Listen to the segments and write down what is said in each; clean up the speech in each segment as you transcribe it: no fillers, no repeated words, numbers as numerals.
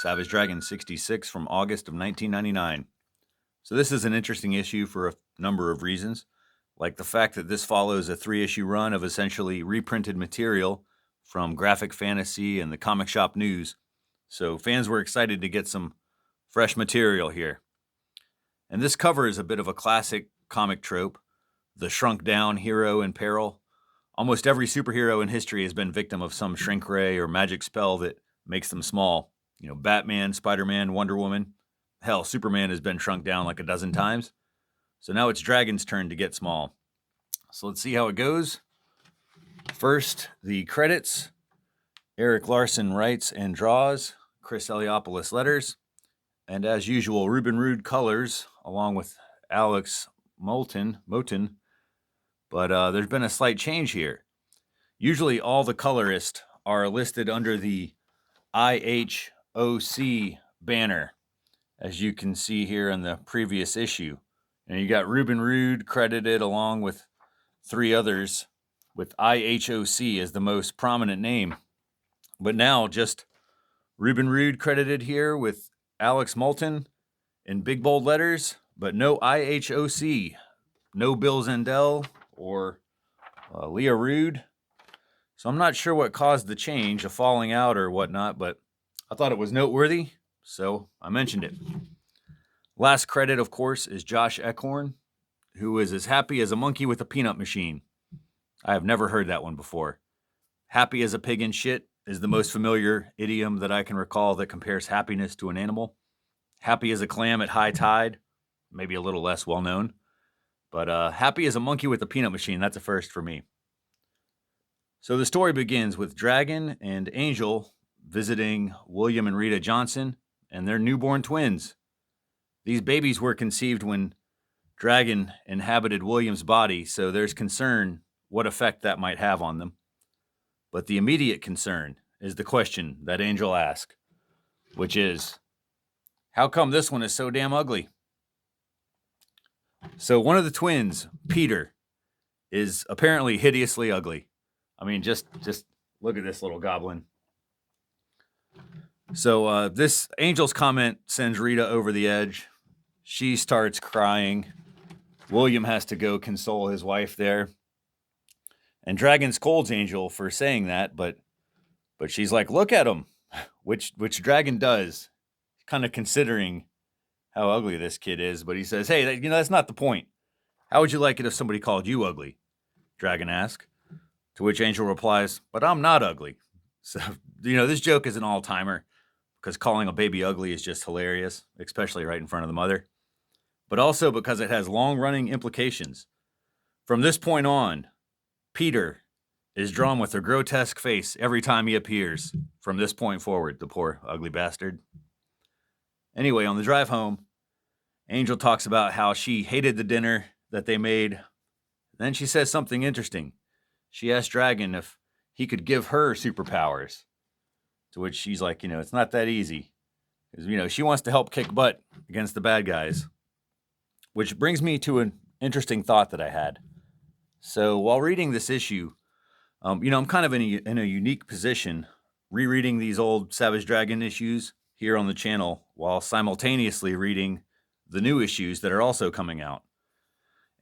Savage Dragon 66 from August of 1999. So this is an interesting issue for a number of reasons, like the fact that this follows a 3-issue run of essentially reprinted material from Graphic Fantasy and the Comic Shop News. So fans were excited to get some fresh material here. And this cover is a bit of a classic comic trope, the shrunk down hero in peril. Almost every superhero in history has been victim of some shrink ray or magic spell that makes them small. Batman, Spider-Man, Wonder Woman. Hell, Superman has been shrunk down like a dozen times. So now it's Dragon's turn to get small. So let's see how it goes. First, the credits. Erik Larsen writes and draws. Chris Eliopoulos letters. And as usual, Ruben Rude colors, along with Alex Moulton. But there's been a slight change here. Usually all the colorists are listed under the IHOC banner, as you can see here in the previous issue. And you got Ruben Rude credited along with 3 others, with IHOC as the most prominent name. But now just Ruben Rude credited here with Alex Moulton in big bold letters, but no IHOC, no Bill Zendel or Leah Rude. So I'm not sure what caused the change, a falling out or whatnot, but I thought it was noteworthy, so I mentioned it. Last credit, of course, is Josh Eckhorn, who is as happy as a monkey with a peanut machine. I have never heard that one before. Happy as a pig in shit is the most familiar idiom that I can recall that compares happiness to an animal. Happy as a clam at high tide, maybe a little less well known. But happy as a monkey with a peanut machine, that's a first for me. So the story begins with Dragon and Angel visiting William and Rita Johnson and their newborn twins. These babies were conceived when Dragon inhabited William's body, so there's concern what effect that might have on them. But the immediate concern is the question that Angel asks, which is, how come this one is so damn ugly? So one of the twins, Peter, is apparently hideously ugly. I mean, just look at this little goblin. So this Angel's comment sends Rita over the edge. She starts crying. William has to go console his wife there. And Dragon scolds Angel for saying that, but she's like, look at him, which Dragon does, kind of considering how ugly this kid is. But he says, hey, that's not the point. How would you like it if somebody called you ugly? Dragon asks. To which Angel replies, but I'm not ugly. So, this joke is an all-timer because calling a baby ugly is just hilarious, especially right in front of the mother. But also because it has long-running implications. From this point on, Peter is drawn with a grotesque face every time he appears. From this point forward, the poor ugly bastard. Anyway, on the drive home, Angel talks about how she hated the dinner that they made. Then she says something interesting. She asked Dragon if he could give her superpowers. To which she's like, it's not that easy. Because, she wants to help kick butt against the bad guys. Which brings me to an interesting thought that I had. So while reading this issue, I'm kind of in a unique position, rereading these old Savage Dragon issues here on the channel while simultaneously reading the new issues that are also coming out.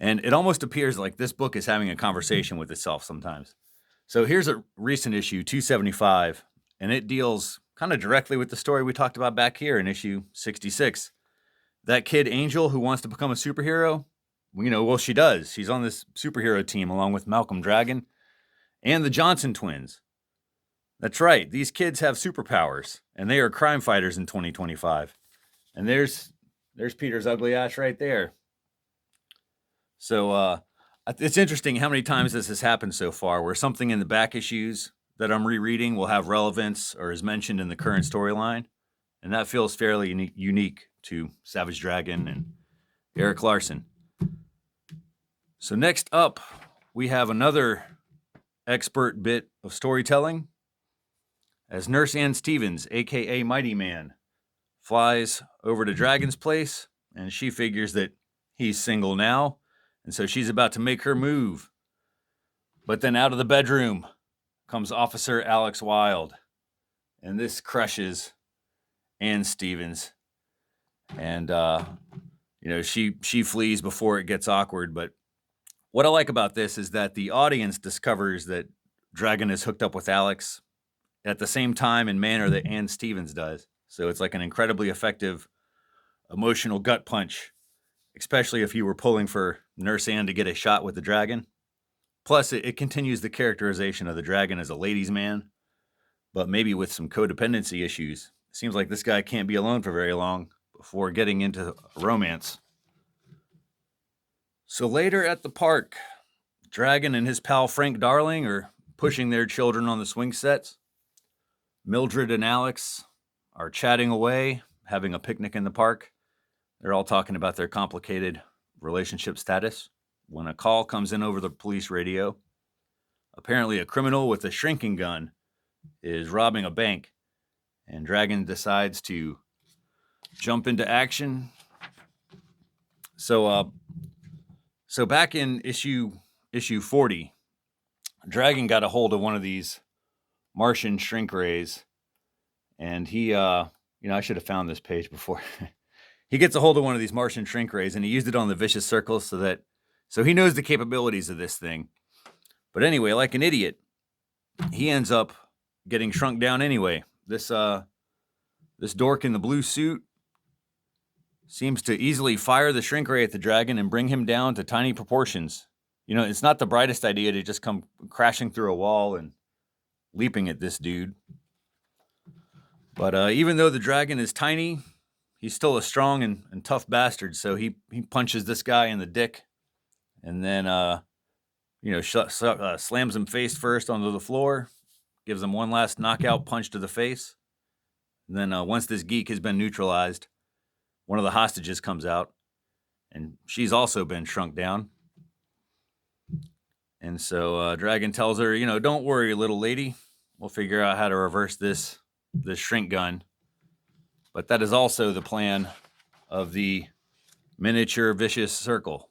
And it almost appears like this book is having a conversation with itself sometimes. So here's a recent issue, 275, and it deals kind of directly with the story we talked about back here in issue 66. That kid Angel who wants to become a superhero, well, she does. She's on this superhero team along with Malcolm Dragon and the Johnson twins. That's right. These kids have superpowers, and they are crime fighters in 2025. And there's Peter's ugly ass right there. So it's interesting how many times this has happened so far, where something in the back issues that I'm rereading will have relevance or is mentioned in the current storyline. And that feels fairly unique to Savage Dragon and Erik Larsen. So next up, we have another expert bit of storytelling as Nurse Ann Stevens, a.k.a. Mighty Man, flies over to Dragon's place, and she figures that he's single now, and so she's about to make her move. But then out of the bedroom comes Officer Alex Wilde, and this crushes Ann Stevens. And, she flees before it gets awkward. But what I like about this is that the audience discovers that Dragon is hooked up with Alex at the same time and manner that Ann Stevens does. So it's like an incredibly effective emotional gut punch, especially if you were pulling for Nurse Ann to get a shot with the Dragon. Plus, it continues the characterization of the Dragon as a ladies' man, but maybe with some codependency issues. It seems like this guy can't be alone for very long before getting into romance. So later at the park, Dragon and his pal Frank Darling are pushing their children on the swing sets. Mildred and Alex are chatting away, having a picnic in the park. They're all talking about their complicated relationship status when a call comes in over the police radio. Apparently, a criminal with a shrinking gun is robbing a bank, and Dragon decides to jump into action. So back in issue 40, Dragon got a hold of one of these Martian shrink rays, and he, I should have found this page before. He gets a hold of one of these Martian shrink rays, and he used it on the Vicious Circle so he knows the capabilities of this thing. But anyway, like an idiot, he ends up getting shrunk down anyway. This dork in the blue suit seems to easily fire the shrink ray at the Dragon and bring him down to tiny proportions. It's not the brightest idea to just come crashing through a wall and leaping at this dude. But even though the Dragon is tiny, he's still a strong and tough bastard. So he punches this guy in the dick, and then slams him face first onto the floor, gives him one last knockout punch to the face. And then once this geek has been neutralized, one of the hostages comes out, and she's also been shrunk down. And so Dragon tells her, don't worry, little lady. We'll figure out how to reverse this shrink gun. But that is also the plan of the miniature Vicious Circle.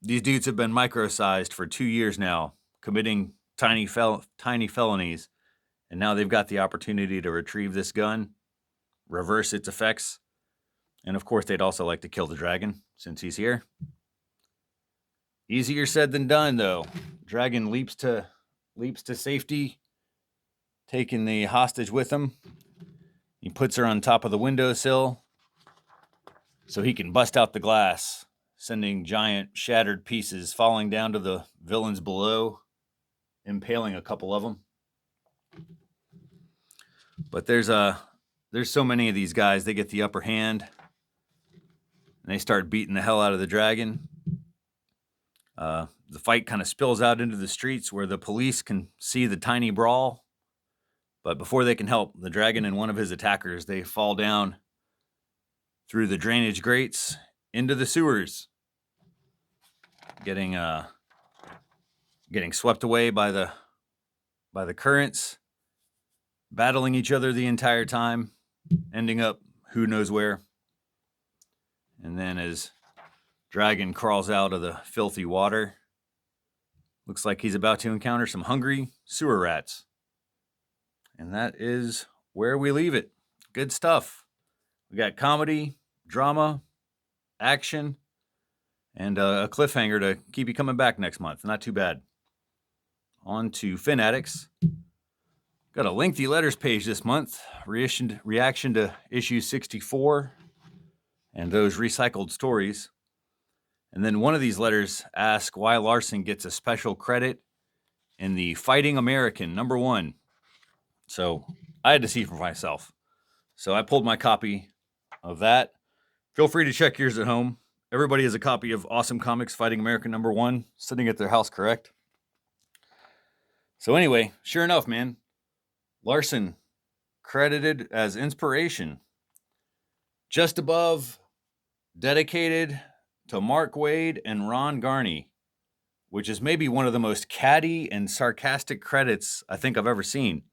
These dudes have been micro-sized for 2 years now, committing tiny felonies. And now they've got the opportunity to retrieve this gun, reverse its effects. And of course, they'd also like to kill the Dragon since he's here. Easier said than done, though. Dragon leaps to safety, taking the hostage with him. He puts her on top of the windowsill so he can bust out the glass, sending giant shattered pieces falling down to the villains below, impaling a couple of them. But there's so many of these guys, they get the upper hand, and they start beating the hell out of the Dragon. The fight kind of spills out into the streets where the police can see the tiny brawl. But before they can help, the Dragon and one of his attackers, they fall down through the drainage grates into the sewers, getting swept away by the currents, battling each other the entire time, ending up who knows where. And then as Dragon crawls out of the filthy water, looks like he's about to encounter some hungry sewer rats. And that is where we leave it. Good stuff. We got comedy, drama, action, and a cliffhanger to keep you coming back next month. Not too bad. On to Fin Addicts. Got a lengthy letters page this month. Reaction to issue 64 and those recycled stories. And then one of these letters asks why Larson gets a special credit in the Fighting American #1. So I had to see for myself. So I pulled my copy of that. Feel free to check yours at home. Everybody has a copy of Awesome Comics Fighting American #1 sitting at their house, correct? So anyway, sure enough, man, Larson credited as inspiration. Just above, dedicated to Mark Waid and Ron Garney, which is maybe one of the most catty and sarcastic credits I think I've ever seen.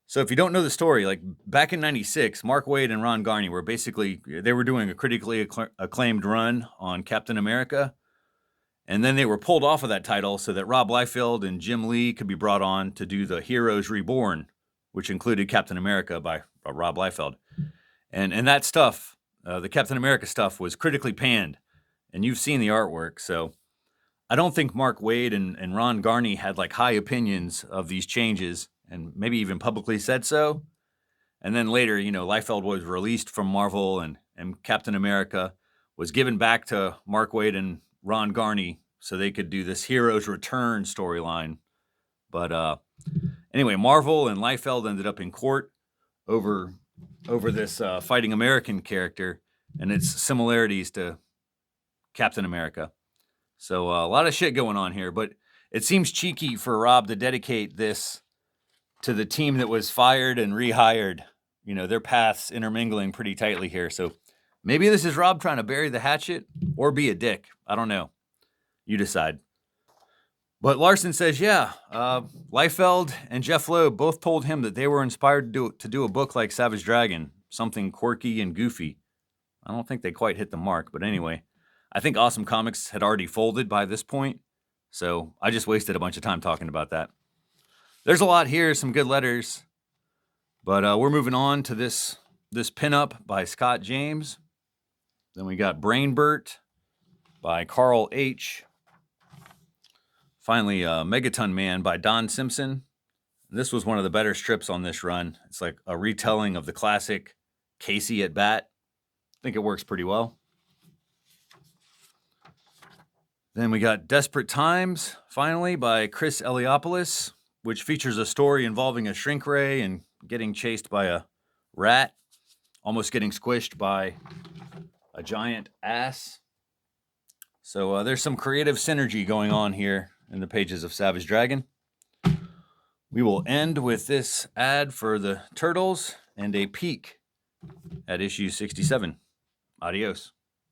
So if you don't know the story, like back in 96, Mark Waid and Ron Garney were doing a critically acclaimed run on Captain America. And then they were pulled off of that title so that Rob Liefeld and Jim Lee could be brought on to do the Heroes Reborn which included Captain America by Rob Liefeld. And that stuff, the Captain America stuff, was critically panned. And you've seen the artwork, so I don't think Mark Waid and Ron Garney had like high opinions of these changes, and maybe even publicly said so. And then later, Liefeld was released from Marvel, and Captain America was given back to Mark Waid and Ron Garney so they could do this Hero's Return storyline. But anyway, Marvel and Liefeld ended up in court over this Fighting American character and its similarities to Captain America. So a lot of shit going on here, but it seems cheeky for Rob to dedicate this to the team that was fired and rehired. Their paths intermingling pretty tightly here. So maybe this is Rob trying to bury the hatchet or be a dick. I don't know. You decide. But Larson says, yeah, Liefeld and Jeff Loeb both told him that they were inspired to do a book like Savage Dragon, something quirky and goofy. I don't think they quite hit the mark, but anyway, I think Awesome Comics had already folded by this point, so I just wasted a bunch of time talking about that. There's a lot here, some good letters, but we're moving on to this pinup by Scott James. Then we got Brainbert by Carl H. Finally, Megaton Man by Don Simpson. This was one of the better strips on this run. It's like a retelling of the classic Casey at Bat. I think it works pretty well. Then we got Desperate Times, finally, by Chris Eliopoulos, which features a story involving a shrink ray and getting chased by a rat, almost getting squished by a giant ass. So there's some creative synergy going on here in the pages of Savage Dragon. We will end with this ad for the Turtles and a peek at issue 67. Adios.